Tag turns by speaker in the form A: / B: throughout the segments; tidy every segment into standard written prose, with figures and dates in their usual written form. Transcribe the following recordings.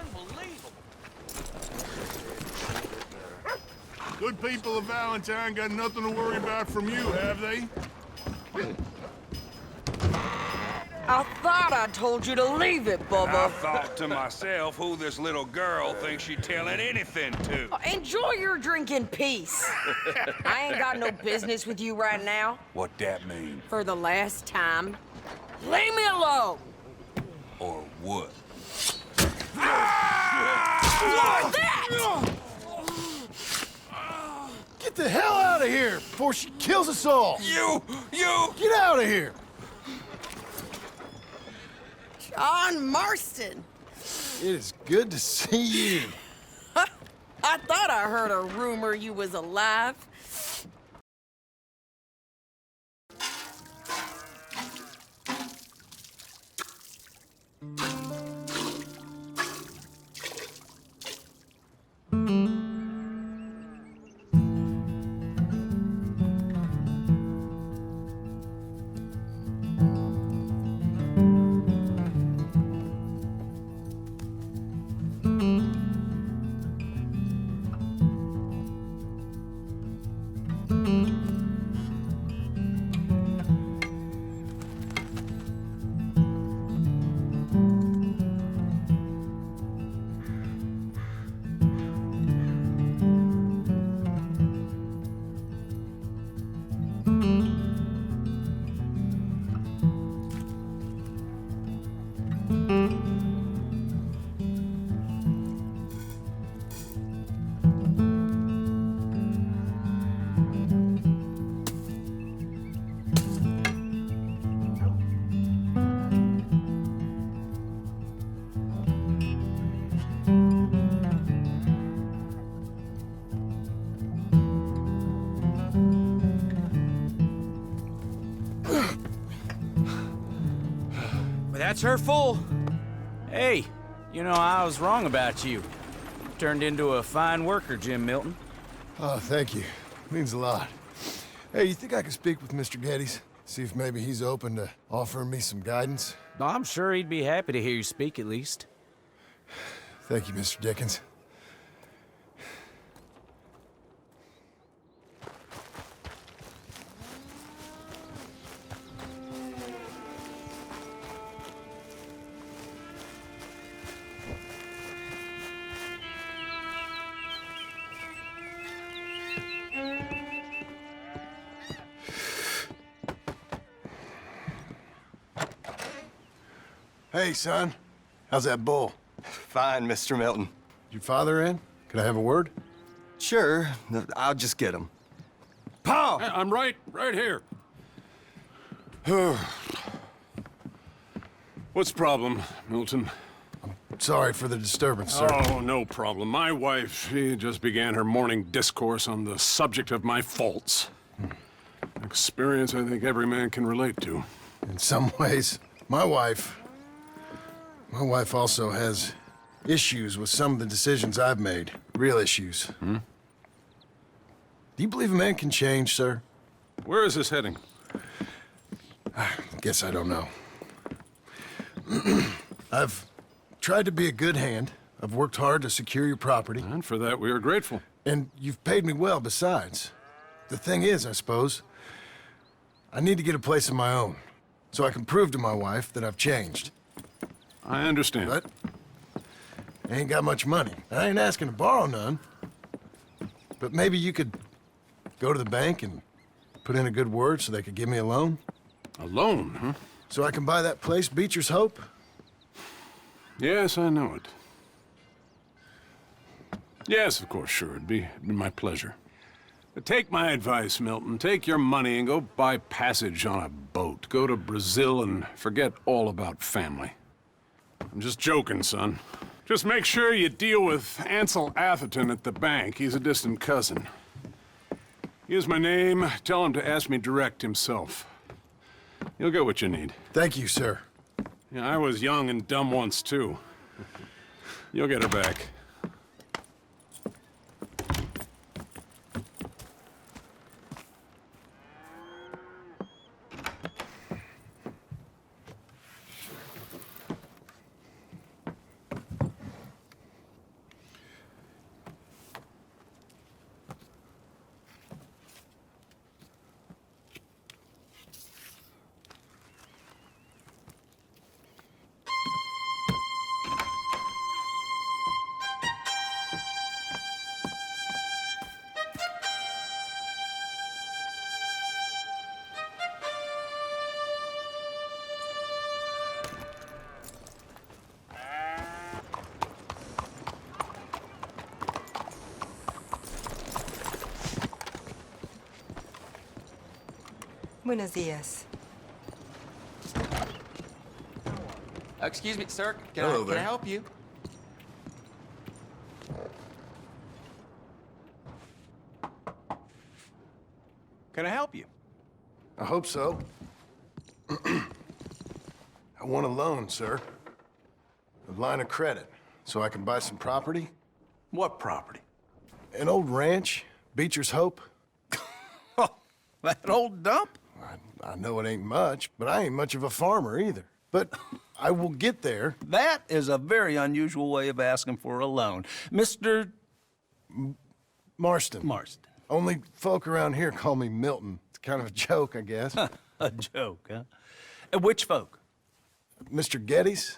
A: Unbelievable.
B: Good people of Valentine got nothing to worry about from you, have they?
C: I thought I told you to leave it, Bubba.
A: I thought to myself who this little girl thinks she's telling anything to.
C: Enjoy your drink in peace. I ain't got no business with you right now.
A: What that mean?
C: For the last time, leave me alone.
A: Or what?
C: Like that!
D: Get the hell out of here before she kills us all!
A: You!
D: Get out of here!
C: John Marston.
D: It is good to see you.
C: I thought I heard a rumor you was alive.
E: That's her full. Hey, you know, I was wrong about you. Turned into a fine worker, Jim Milton.
D: Oh, thank you. Means a lot. Hey, you think I could speak with Mr. Geddes? See if maybe he's open to offering me some guidance?
E: I'm sure he'd be happy to hear you speak, at least.
D: Thank you, Mr. Dickens. Hey, son. How's that bull?
F: Fine, Mr. Milton.
D: Your father in? Could I have a word?
F: Sure, I'll just get him. Pa!
G: I'm right here. What's the problem, Milton?
D: Sorry for the disturbance, sir.
G: Oh, no problem. My wife, she just began her morning discourse on the subject of my faults. Experience I think every man can relate to.
D: In some ways, my wife also has issues with some of the decisions I've made. Real issues.
G: Hmm?
D: Do you believe a man can change, sir?
G: Where is this heading?
D: I guess I don't know. I've tried to be a good hand. I've worked hard to secure your property.
G: And for that, we are grateful.
D: And you've paid me well besides. The thing is, I suppose, I need to get a place of my own, so I can prove to my wife that I've changed.
G: I understand.
D: But I ain't got much money. I ain't asking to borrow none. But maybe you could go to the bank and put in a good word so they could give me a loan?
G: A loan, huh?
D: So I can buy that place, Beecher's Hope?
G: Yes, I know it. Yes, of course, sure. It'd be my pleasure. But take my advice, Milton. Take your money and go buy passage on a boat. Go to Brazil and forget all about family. I'm just joking, son. Just make sure you deal with Ansel Atherton at the bank. He's a distant cousin. Here's my name. Tell him to ask me direct himself. You'll get what you need.
D: Thank you, sir.
G: Yeah, I was young and dumb once, too. You'll get her back.
H: Buenos dias.
I: Excuse me, sir. Can I help you?
E: Can I help you?
D: I hope so. I want a loan, sir. A line of credit, so I can buy some property.
E: What property?
D: An old ranch, Beecher's Hope.
E: Oh, that old dump?
D: I know it ain't much, but I ain't much of a farmer either. But I will get there.
J: That is a very unusual way of asking for a loan. Mr.
D: Marston.
J: Marston.
D: Only folk around here call me Milton. It's kind of a joke, I guess.
J: A joke, huh? Which folk?
D: Mr. Geddes.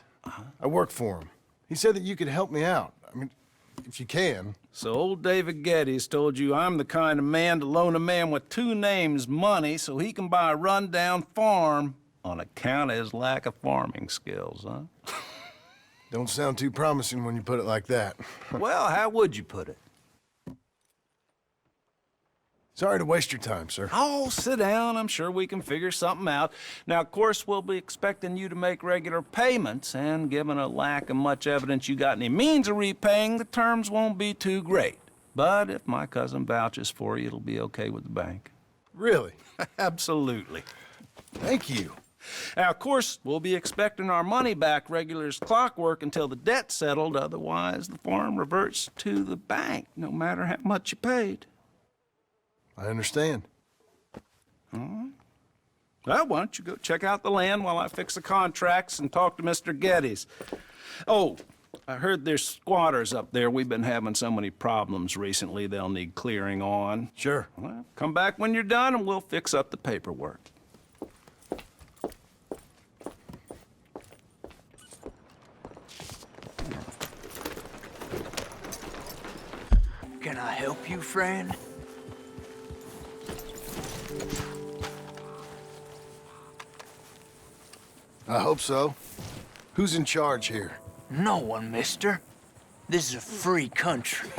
D: I work for him. He said that you could help me out. I mean, if you can.
J: So old David Geddes told you I'm the kind of man to loan a man with two names money so he can buy a rundown farm on account of his lack of farming skills, huh?
D: Don't sound too promising when you put it like that.
J: Well, how would you put it?
D: Sorry to waste your time, sir.
J: Oh, sit down. I'm sure we can figure something out. Now, of course, we'll be expecting you to make regular payments, and given a lack of much evidence you got any means of repaying, the terms won't be too great. But if my cousin vouches for you, it'll be okay with the bank.
D: Really?
J: Absolutely.
D: Thank you.
J: Now, of course, we'll be expecting our money back regular as clockwork until the debt's settled. Otherwise, the farm reverts to the bank, no matter how much you paid.
D: I understand.
J: Well, why don't you go check out the land while I fix the contracts and talk to Mr. Geddes. Oh, I heard there's squatters up there. We've been having so many problems recently, they'll need clearing on.
D: Sure.
J: Well, come back when you're done and we'll fix up the paperwork.
K: Can I help you, friend?
D: I hope so. Who's in charge here?
K: No one, mister. This is a free country.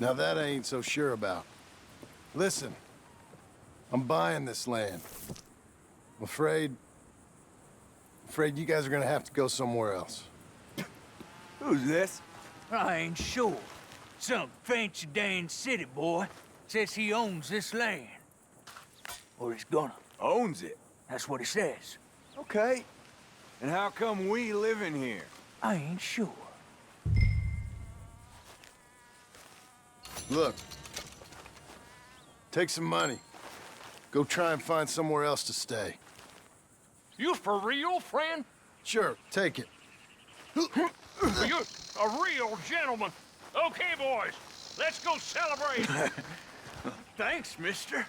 D: Now that I ain't so sure about. Listen, I'm buying this land. I'm afraid you guys are gonna have to go somewhere else.
K: Who's this? I ain't sure. Some fancy Dan city boy says he owns this land. Or he's gonna.
I: Owns it.
K: That's what he says.
I: Okay. And how come we live in here?
K: I ain't sure.
D: Look, take some money. Go try and find somewhere else to stay.
L: You for real, friend?
D: Sure, take it.
L: You a real gentleman. Okay, boys, let's go celebrate.
K: Thanks, mister.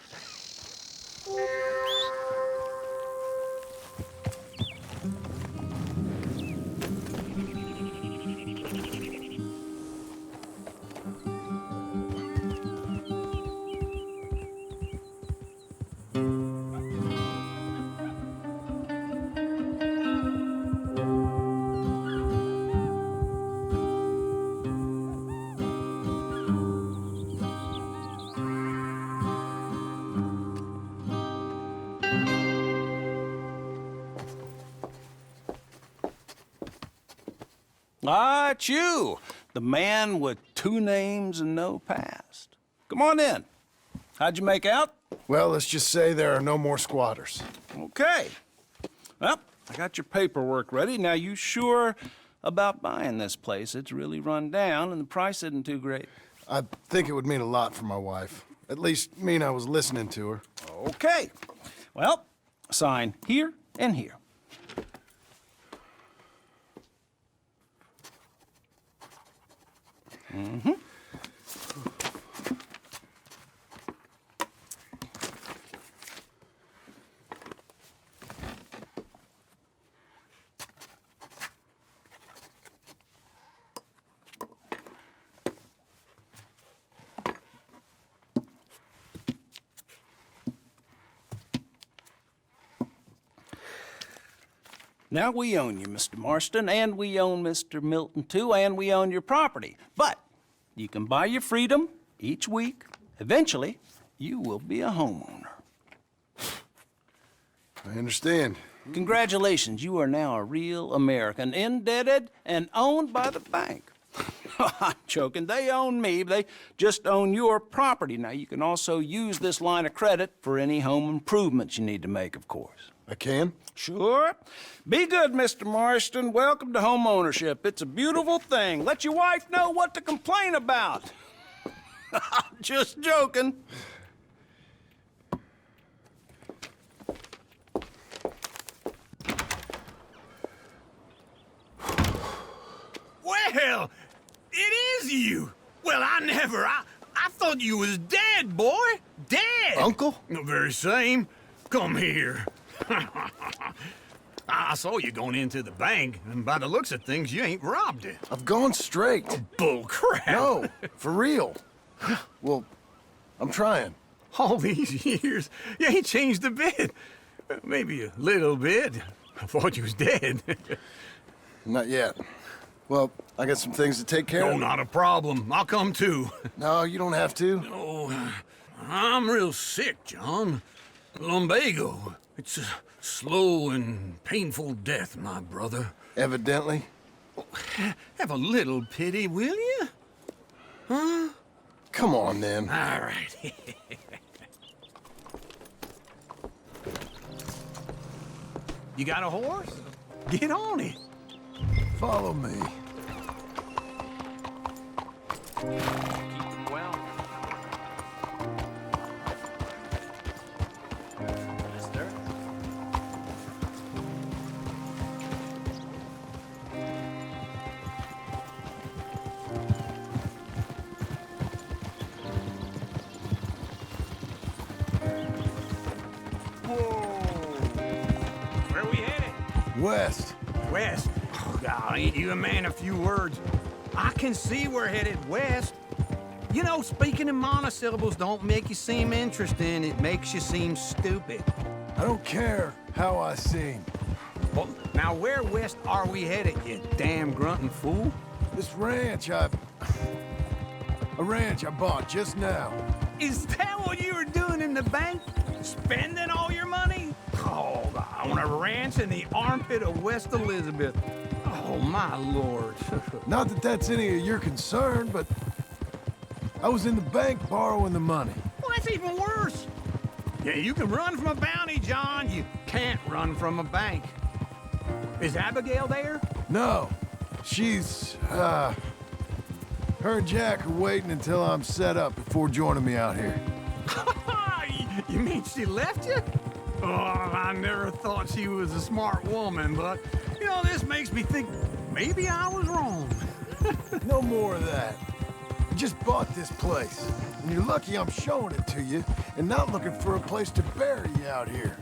J: Ah, it's you, the man with two names and no past. Come on in. How'd you make out?
D: Well, let's just say there are no more squatters.
J: Okay. Well, I got your paperwork ready. Now, you sure about buying this place? It's really run down, and the price isn't too great.
D: I think it would mean a lot for my wife. At least mean I was listening to her.
J: Okay. Well, sign here and here. Mm-hmm. Now, we own you, Mr. Marston, and we own Mr. Milton, too, and we own your property. But you can buy your freedom each week. Eventually, you will be a homeowner.
D: I understand.
J: Congratulations, you are now a real American, indebted and owned by the bank. I'm joking. They own me. They just own your property. Now, you can also use this line of credit for any home improvements you need to make, of course.
D: I can?
J: Sure. Be good, Mr. Marston. Welcome to home ownership. It's a beautiful thing. Let your wife know what to complain about. Just joking.
K: Well, it is you. Well, I thought you was dead, boy. Dead.
D: Uncle?
K: The very same. Come here. I saw you going into the bank, and by the looks of things, you ain't robbed it.
D: I've gone straight.
K: Bull crap.
D: No, for real. Well, I'm trying.
K: All these years, you ain't changed a bit. Maybe a little bit. I thought you was dead.
D: Not yet. Well, I got some things to take care
K: Oh,
D: of.
K: not a problem. I'll come too.
D: No, you don't have to.
K: Oh, I'm real sick, John. Lumbago. It's a slow and painful death, my brother.
D: Evidently.
K: Have a little pity, will you? Huh?
D: Come on, then.
K: All right. You got a horse? Get on it.
D: Follow me.
E: Keep them well. Yes, sir.
K: Where we headed?
D: West.
K: West. Oh, God, ain't you a man of few words? I can see we're headed west. You know, speaking in monosyllables don't make you seem interesting. It makes you seem stupid.
D: I don't care how I sing.
K: Well, now where west are we headed, you damn grunting fool?
D: This ranch a ranch I bought just now.
K: Is that what you were doing in the bank? Spending all your money? Oh, I want a ranch in the armpit of West Elizabeth. Oh, my lord.
D: Not that that's any of your concern, but I was in the bank borrowing the money.
K: Well, that's even worse. Yeah, you can run from a bounty, John. You can't run from a bank. Is Abigail there?
D: No, she's, her and Jack are waiting until I'm set up before joining me out here.
K: You mean she left you? Oh, I never thought she was a smart woman, but, you know, this makes me think maybe I was wrong.
D: No more of that. I just bought this place, and you're lucky I'm showing it to you and not looking for a place to bury you out here.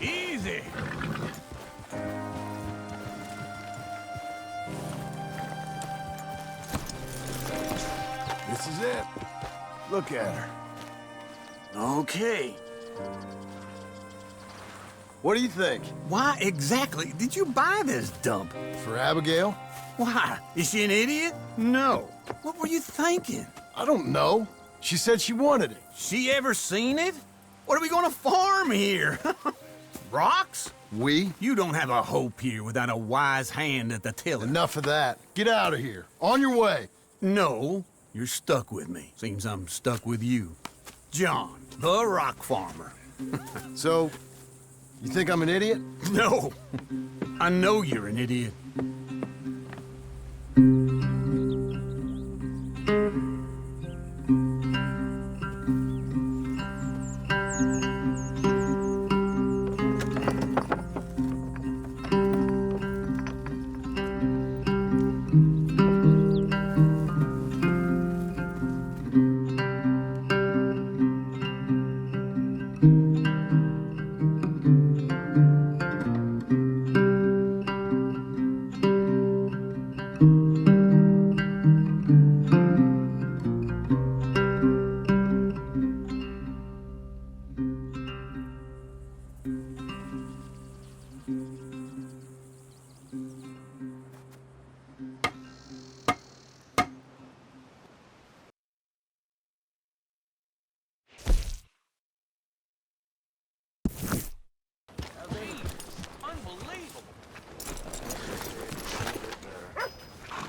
K: Easy.
D: This is it. Look at her.
K: Okay.
D: What do you think?
K: Why exactly did you buy this dump?
D: For Abigail?
K: Why? Is she an idiot? No. What were you thinking?
D: I don't know. She said she wanted it.
K: She ever seen it? What are we gonna farm here? Rocks?
D: We?
K: You don't have a hope here without a wise hand at the tiller.
D: Enough of that. Get out of here. On your way.
K: No, you're stuck with me. Seems I'm stuck with you. John, the rock farmer.
D: So, you think I'm an idiot?
K: No, I know you're an idiot.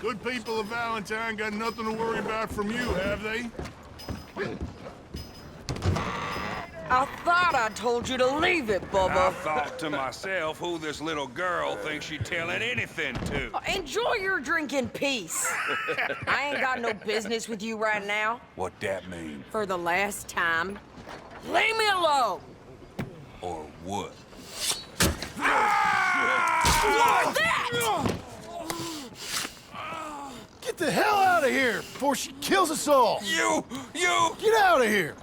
B: Good people of Valentine got nothing to worry about from you, have they?
C: I thought I told you to leave it,
A: I
C: Bubba.
A: thought to myself who this little girl thinks she telling anything to.
C: Enjoy your drink in peace. I ain't got no business with you right now.
A: What that mean?
C: For the last time, leave me alone.
A: Or what?
C: What's that?
D: Get the hell out of here before she kills us all!
A: You!
D: Get out of here!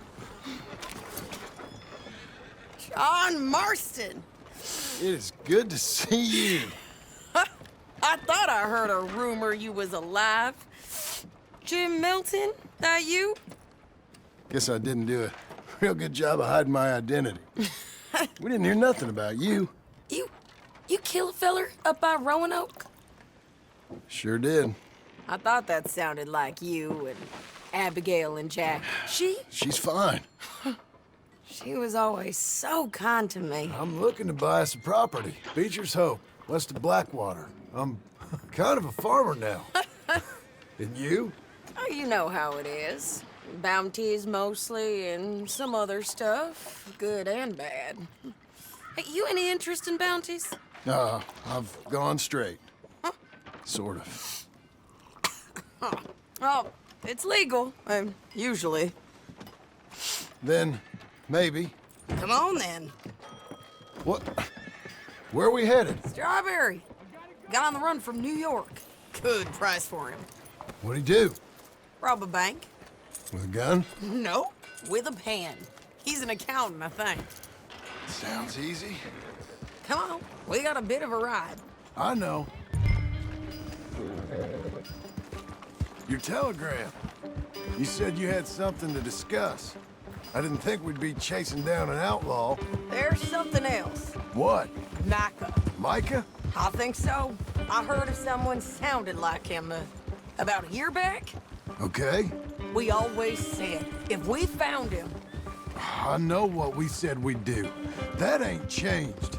C: John Marston.
D: It is good to see you.
C: I thought I heard a rumor you was alive. Jim Milton, that you?
D: Guess I didn't do a real good job of hiding my identity. We didn't hear nothing about you.
C: You kill a feller up by Roanoke?
D: Sure did.
C: I thought that sounded like you and Abigail and Jack.
D: She's fine.
C: She was always so kind to me.
D: I'm looking to buy us a property. Beecher's Hope, west of Blackwater. I'm kind of a farmer now. And you?
C: Oh, you know how it is. Bounties mostly, and some other stuff, good and bad. Hey, you any interest in bounties?
D: I've gone straight.
C: Huh?
D: Sort of.
C: Oh, it's legal, usually.
D: Then, maybe.
C: Come on, then.
D: What? Where are we headed?
C: Strawberry. Got on the run from New York. Good price for him.
D: What'd he do?
C: Rob a bank?
D: With a gun?
C: No, with a pen. He's an accountant, I think.
D: Sounds easy.
C: Come on, we got a bit of a ride.
D: I know. Your telegram. You said you had something to discuss. I didn't think we'd be chasing down an outlaw.
C: There's something else.
D: What?
C: Micah.
D: Micah?
C: I think so. I heard of someone sounded like him about a year back.
D: Okay.
C: We always said, if we found him...
D: I know what we said we'd do. That ain't changed.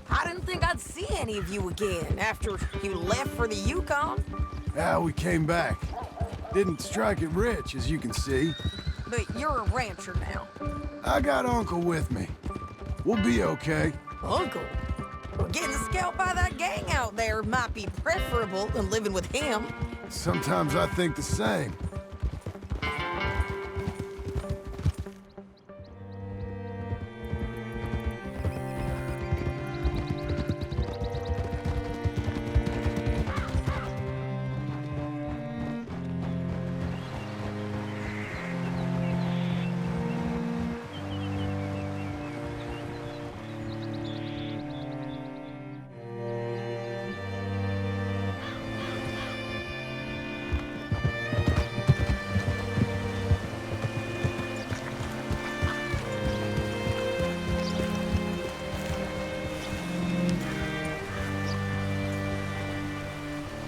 C: I didn't think I'd see any of you again after you left for the Yukon.
D: We came back. Didn't strike it rich, as you can see.
C: But you're a rancher now.
D: I got Uncle with me. We'll be okay.
C: Uncle? Well, getting scalped by that gang out there might be preferable than living with him.
D: Sometimes I think the same.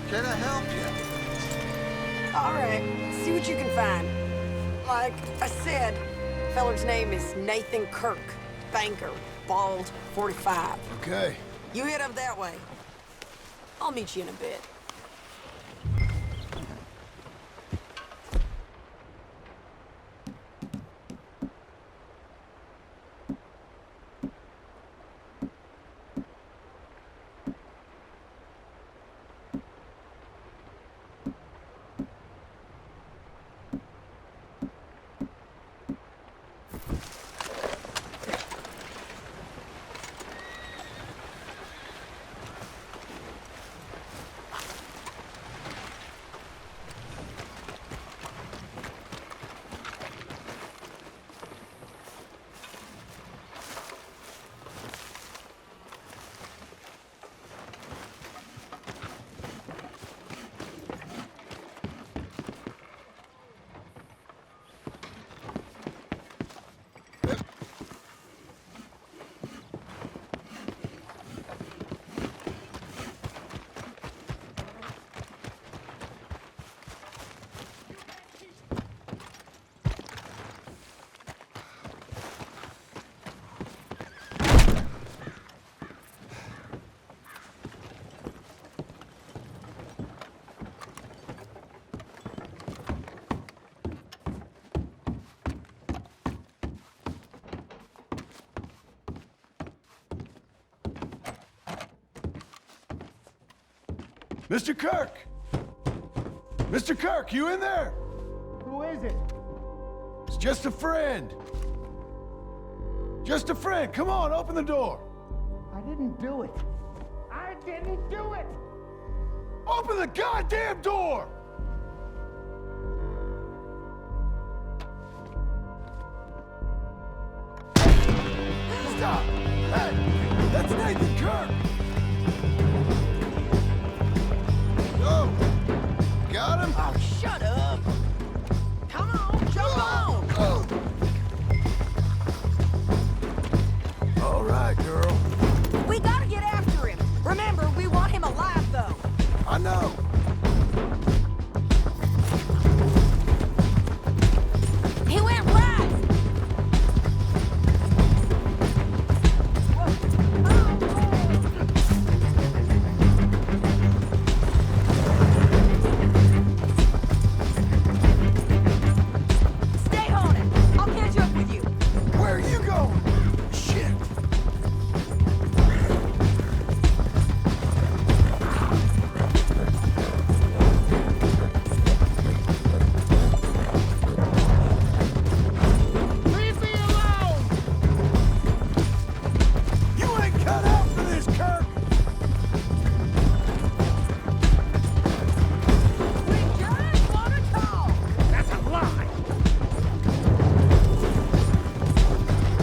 F: Can I help you?
C: All right, see what you can find. Like I said, feller's name is Nathan Kirk. Banker, bald, 45.
D: Okay.
C: You head up that way. I'll meet you in a bit.
D: Mr. Kirk! Mr. Kirk, you in there?
K: Who is it?
D: It's just a friend. Just a friend. Come on, open the door.
K: I didn't do it. I didn't do it!
D: Open the goddamn door! Stop! Hey! That's Nathan Kirk! Oh! Got him?
C: Oh, shut up! Come on, jump on!
D: All right, girl.
C: We gotta get after him. Remember, we want him alive, though.
D: I know.
C: He went right. Stay on it. I'll catch up with you.
D: Where are you going? Shit.
K: Leave me alone!
D: You ain't cut out for this, Kirk!
C: We just want to talk.
K: That's a lie!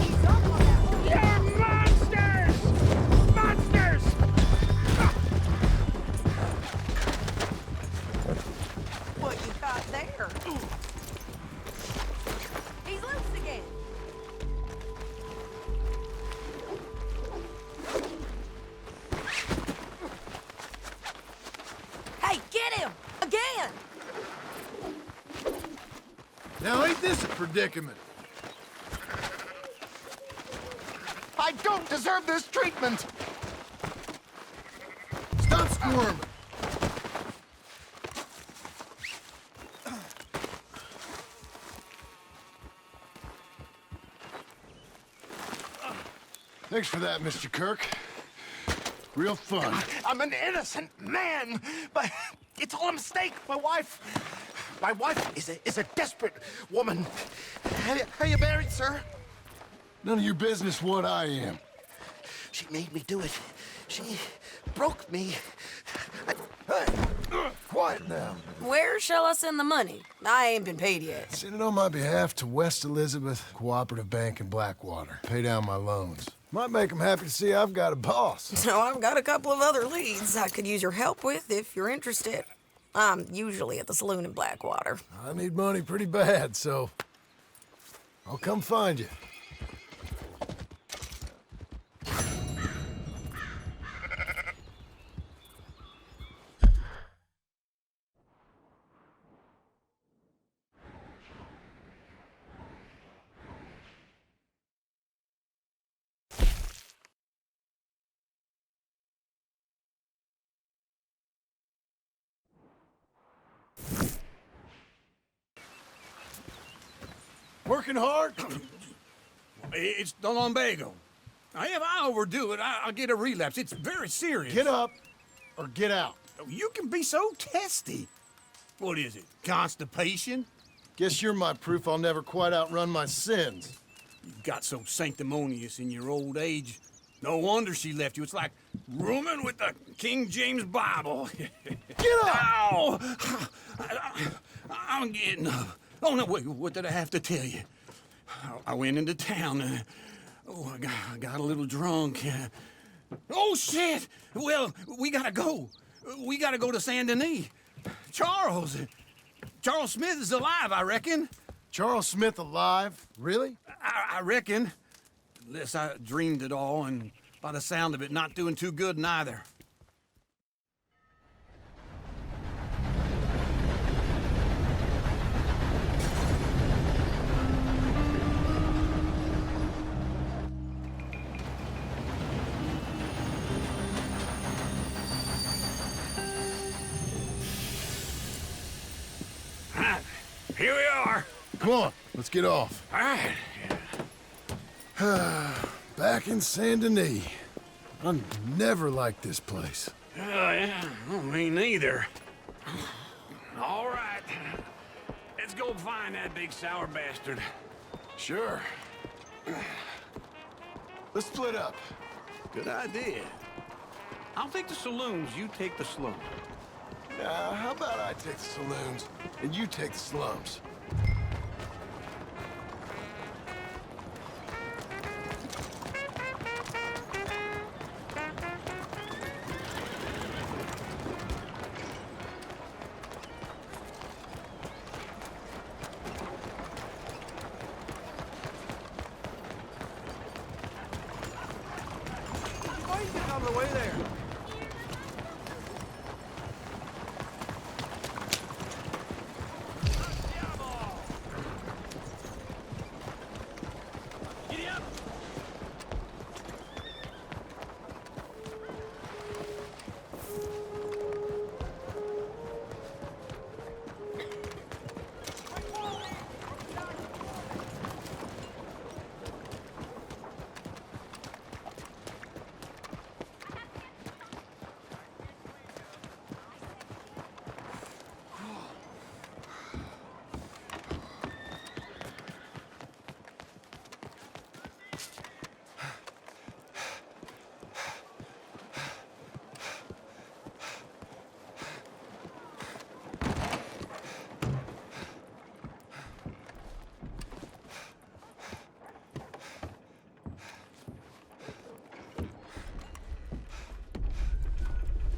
C: He's up on that whole
K: You're monsters! Monsters!
C: What you got there? He's loose again. Hey, get him! Again!
D: Now ain't this a predicament?
K: I don't deserve this treatment!
D: Stop squirming! Thanks for that, Mr. Kirk. Real fun.
K: I'm an innocent man, but it's all a mistake. My wife is a desperate woman. Are you married, sir?
D: None of your business what I am.
K: She made me do it. She broke me.
D: Quiet now.
C: Where shall I send the money? I ain't been paid yet.
D: Send it on my behalf to West Elizabeth Cooperative Bank in Blackwater. Pay down my loans. Might make them happy to see I've got a boss.
C: So I've got a couple of other leads I could use your help with if you're interested. I'm usually at the saloon in Blackwater.
D: I need money pretty bad, so I'll come find you. Working hard?
K: It's the lumbago. If I overdo it, I'll get a relapse. It's very serious.
D: Get up or get out.
K: You can be so testy. What is it, constipation?
D: Guess you're my proof I'll never quite outrun my sins.
K: You got so sanctimonious in your old age. No wonder she left you. It's like rooming with the King James Bible.
D: Get up!
K: Ow! I'm getting up. Oh, no, wait, what did I have to tell you? I went into town. I got a little drunk. Oh, shit! Well, we gotta go. We gotta go to Saint Denis. Charles Smith is alive, I reckon.
D: Charles Smith alive? Really?
K: I reckon. Unless I dreamed it all, and by the sound of it, not doing too good neither.
A: Here we are.
D: Come on, let's get off.
A: All right.
D: Back in Saint Denis. I never liked this place.
K: Yeah, well, me neither. All right. Let's go find that big sour bastard.
D: Sure. Let's split up.
K: Good idea. I'll take the saloons, you take the slums.
D: How about I take the saloons and you take the slums?
K: On the way there.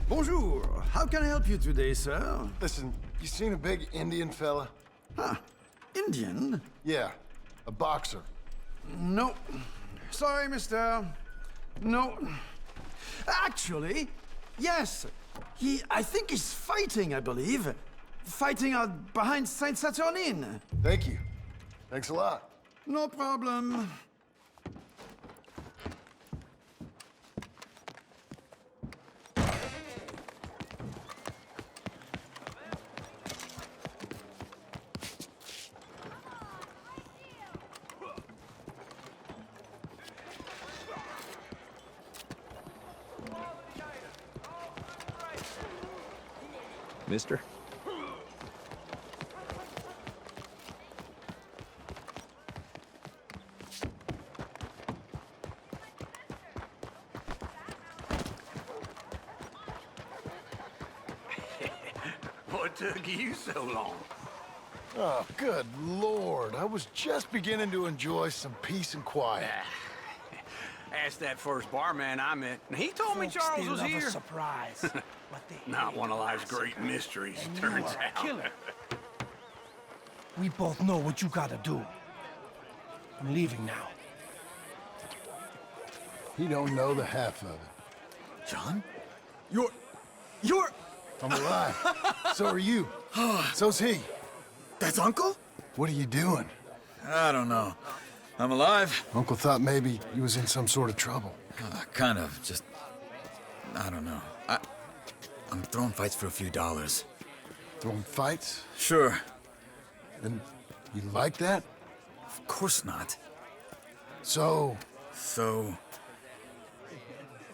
H: Bonjour. How can I help you today, sir?
D: Listen, you seen a big Indian fella?
H: Huh. Indian?
D: Yeah, a boxer.
H: No. Sorry, mister. No. Actually, yes. I think he's fighting, I believe. Fighting out behind Saint Saturnin.
D: Thank you. Thanks a lot.
H: No problem.
M: Mister?
K: What took you so long?
D: Oh, good Lord. I was just beginning to enjoy some peace and quiet.
K: Asked that first barman I met, and he told me Charles was here.
N: Surprise.
K: Not one of life's great mysteries, turns out.
N: Killer. We both know what you gotta do. I'm leaving now.
D: He don't know the half of it.
H: John? You're...
D: I'm alive. So are you. So's he.
H: That's Uncle?
D: What are you doing?
H: I don't know. I'm alive.
D: Uncle thought maybe you was in some sort of trouble.
H: Kind of. Just... I don't know. I'm throwing fights for a few dollars.
D: Throwing fights?
H: Sure.
D: And you like that?
H: Of course not.
D: So...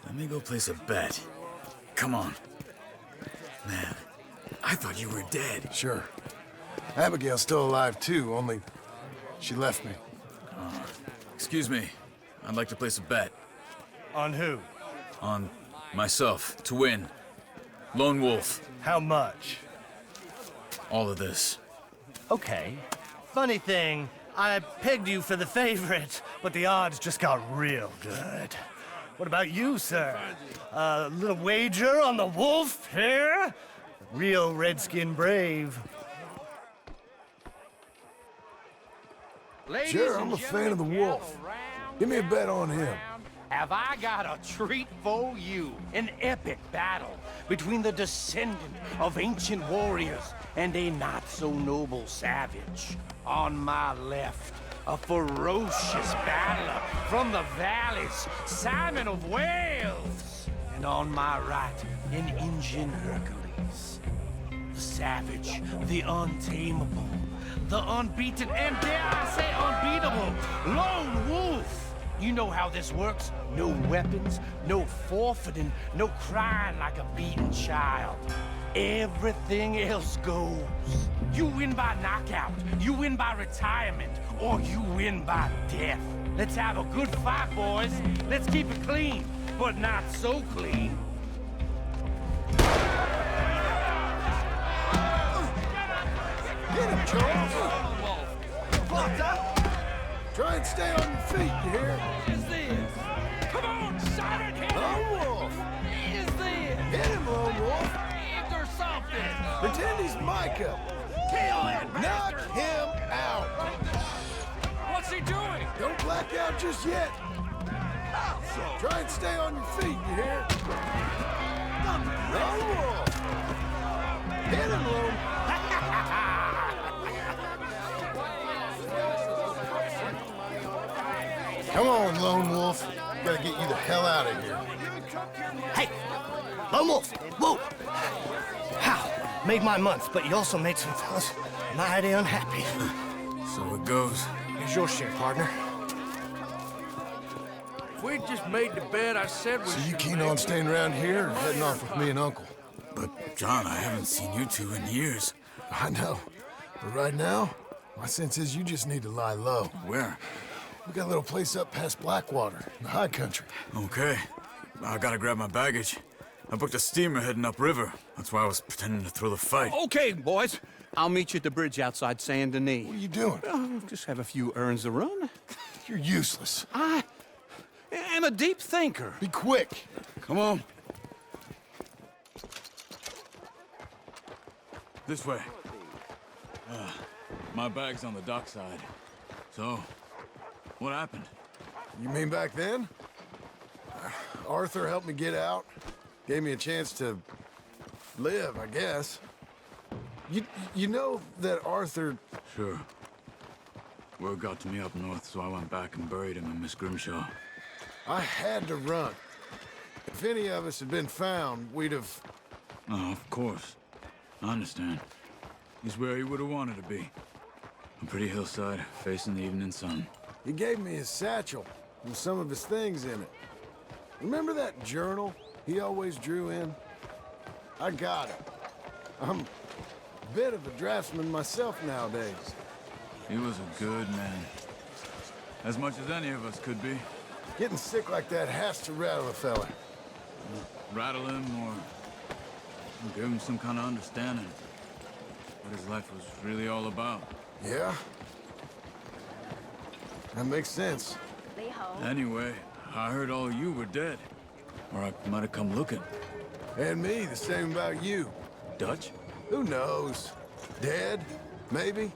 H: Let me go place a bet. Come on. Man, I thought you were dead.
D: Sure. Abigail's still alive too, only she left me.
H: Excuse me. I'd like to place a bet.
N: On who?
H: On myself, to win. Lone Wolf.
N: How much?
H: All of this.
N: Okay. Funny thing, I pegged you for the favorite, but the odds just got real good. What about you, sir? A little wager on the wolf here? Real redskin brave.
L: Ladies
D: Sure, I'm
L: and
D: a fan of the wolf. Give me a bet on him.
N: Have I got a treat for you? An epic battle between the descendant of ancient warriors and a not-so-noble savage. On my left, a ferocious battler from the valleys, Simon of Wales. And on my right, an Injun Hercules. The savage, the untamable, the unbeaten, and dare I say unbeatable, Lone Wolf. You know how this works. No weapons, no forfeiting, no crying like a beaten child. Everything else goes. You win by knockout, you win by retirement, or you win by death. Let's have a good fight, boys. Let's keep it clean, but not so clean.
D: Get him, Charles! Try and stay on your feet, you hear?
N: What is this? Come on, Silent, hit him!
D: Lone Wolf!
N: What is this?
D: Hit him, Lone Wolf!
N: Rigged or something?
D: Pretend he's Micah!
N: Kill that
D: Knock
N: bastard!
D: him out!
N: What's he doing?
D: Don't black out just yet! Try and stay on your feet, you hear? Lone Wolf! Hit him, Lone! Come on, Lone Wolf. Gotta get you the hell out of here.
O: Hey! Lone Wolf! Whoa! How? Made my month, but you also made some fellas mighty unhappy.
H: So it goes.
O: Here's your share, partner.
K: If we'd just made the bed I said we
D: So you keen on staying around here or heading off with me and Uncle?
H: But, John, I haven't seen you two in years.
D: I know. But right now, my sense is you just need to lie low.
H: Where?
D: We got a little place up past Blackwater, in the high country.
H: Okay. I gotta grab my baggage. I booked a steamer heading upriver. That's why I was pretending to throw the fight.
K: Okay, boys. I'll meet you at the bridge outside Saint Denis.
D: What are you doing?
K: Just have a few errands to run.
D: You're useless.
K: I am a deep thinker.
D: Be quick.
H: Come on. This way. My bag's on the dockside. So, what happened?
D: You mean back then? Arthur helped me get out. Gave me a chance to live, I guess. You know that Arthur...
H: Sure. Word got to me up north, so I went back and buried him in Miss Grimshaw.
D: I had to run. If any of us had been found, we'd have...
H: Oh, of course. I understand. He's where he would have wanted to be. A pretty hillside, facing the evening sun.
D: He gave me his satchel with some of his things in it. Remember that journal he always drew in? I got it. I'm a bit of a draftsman myself nowadays.
H: He was a good man. As much as any of us could be.
D: Getting sick like that has to rattle a fella.
H: Rattle him or give him some kind of understanding. What his life was really all about.
D: Yeah? That makes sense.
H: Anyway, I heard all you were dead. Or I might have come looking.
D: And me, the same about you.
H: Dutch?
D: Who knows? Dead? Maybe?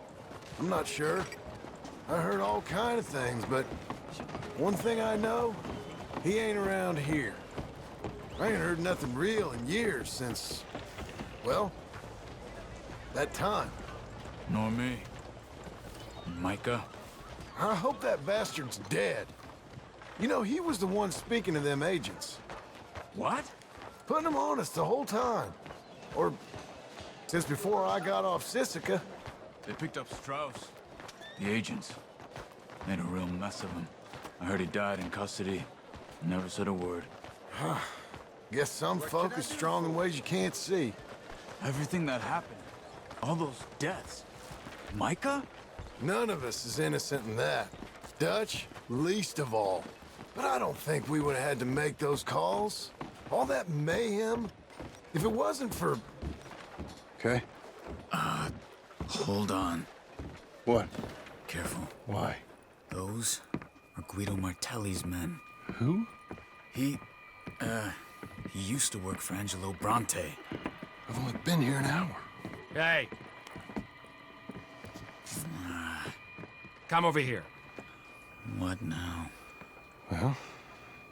D: I'm not sure. I heard all kind of things, but one thing I know, he ain't around here. I ain't heard nothing real in years since, well, that time.
H: Nor me. Micah?
D: I hope that bastard's dead. You know, he was the one speaking to them agents.
H: What?
D: Putting them on us the whole time. Or since before I got off Sisika.
H: They picked up Strauss. The agents. Made a real mess of him. I heard he died in custody. Never said a word.
D: Guess some folk is strong in ways you can't see.
H: Everything that happened. All those deaths. Micah?
D: None of us is innocent in that. Dutch, least of all. But I don't think we would have had to make those calls. All that mayhem. If it wasn't for...
G: Okay.
H: Hold on.
G: What?
H: Careful.
G: Why?
H: Those are Guido Martelli's men.
G: Who?
H: He used to work for Angelo Bronte.
D: I've only been here an hour.
K: Hey. Come over here.
H: What now?
D: Well,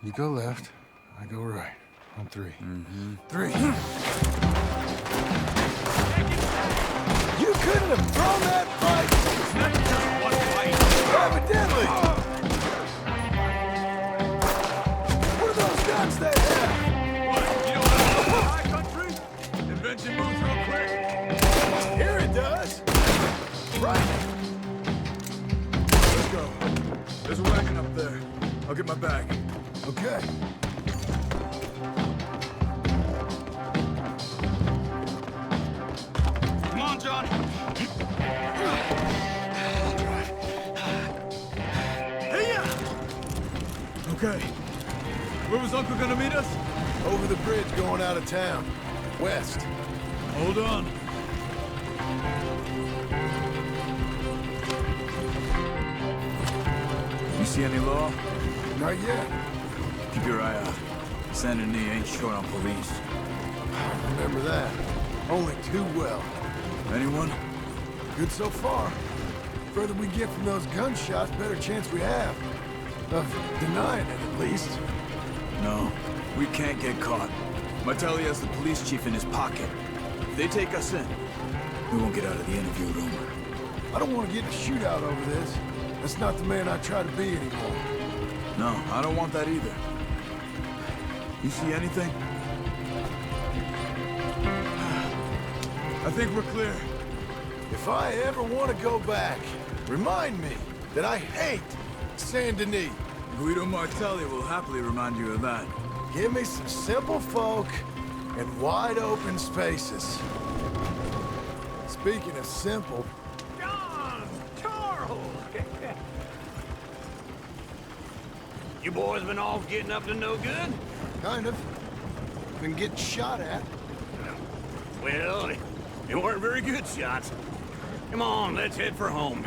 D: you go left, I go right. On three.
H: Mm-hmm.
D: 3. You couldn't have thrown that fight!
K: It's not just one fight.
D: Evidently! What are those guns they have?
H: What? You don't know the high country? Invention moves real quick.
D: Here it does! Right!
H: Let's go. There's a wagon up there.
P: I'll get my bag.
D: Okay.
J: Come on, John.
P: Okay. Where was Uncle gonna meet us?
D: Over the bridge going out of town. West.
P: Hold on.
H: You see any law?
D: Not yet.
H: Keep your eye out. Saint Denis ain't short on police.
D: Remember that. Only too well.
H: Anyone?
D: Good so far. Further we get from those gunshots, better chance we have. Of denying it, at least.
H: No, we can't get caught. Martelli has the police chief in his pocket. If they take us in, we won't get out of the interview room.
D: I don't want to get in a shootout over this. That's not the man I try to be anymore.
H: No, I don't want that either. You see anything?
P: I think we're clear.
D: If I ever want to go back, remind me that I hate Saint Denis.
H: Guido Martelli will happily remind you of that.
D: Give me some simple folk and wide open spaces. Speaking of simple...
K: John! Charles! You boys been off getting up to no good?
D: Kind of. Been getting shot at.
K: Well, they weren't very good shots. Come on, let's head for home.